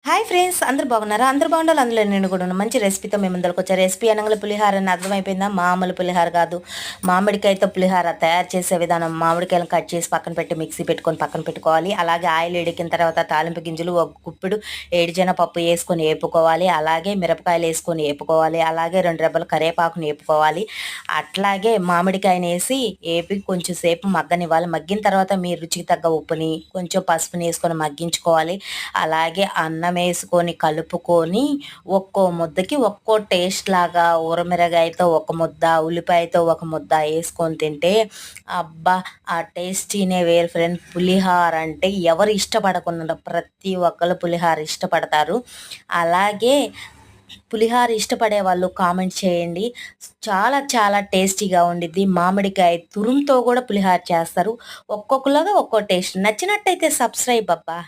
Hi friends, అందరూ బాగున్నారా? అందరూ బాగుండాలి, అందులో నేను కూడా మంచి రెసిపీతో మేము ముందరకు వచ్చా. రెసిపీ అనగా పులిహార అని అర్థమైపోయిందా? మామూలు పులిహార కాదు, మామిడికాయతో పులిహార తయారు చేసే విధానం. మామిడికాయలను కట్ చేసి పక్కన పెట్టి మిక్సీ పెట్టుకొని పక్కన పెట్టుకోవాలి. అలాగే ఆయిల్ ఎడికిన తర్వాత తాలింపు గింజలు ఒక గుప్పిడు ఏడిజన పప్పు వేసుకొని వేపుకోవాలి. అలాగే మిరపకాయలు వేసుకొని వేపుకోవాలి. అలాగే 2 రెబ్బలు కరివేపాకుని వేపుకోవాలి. అట్లాగే మామిడికాయని వేసి వేపి కొంచెం సేపు మగ్గనివ్వాలి. మగ్గిన తర్వాత మీ రుచికి తగ్గ ఉప్పుని కొంచెం పసుపుని వేసుకొని మగ్గించుకోవాలి. అలాగే అన్నం వేసుకొని కలుపుకొని ఒక్కో ముద్దకి ఒక్కో టేస్ట్ లాగా ఊరమిరగాయతో ఒక ముద్ద, ఉల్లిపాయతో ఒక ముద్ద వేసుకొని తింటే అబ్బా ఆ టేస్టీనే వేరు ఫ్రెండ్. పులిహార అంటే ఎవరు ఇష్టపడకుండా ప్రతి ఒక్కరు పులిహార ఇష్టపడతారు. అలాగే పులిహార ఇష్టపడే వాళ్ళు కామెంట్ చేయండి. చాలా చాలా టేస్టీగా ఉండిద్ది. మామిడికాయ తురుముతో కూడా పులిహార చేస్తారు. ఒక్కొక్కలాగా ఒక్కో టేస్ట్. నచ్చినట్టయితే సబ్స్క్రైబ్ అబ్బా.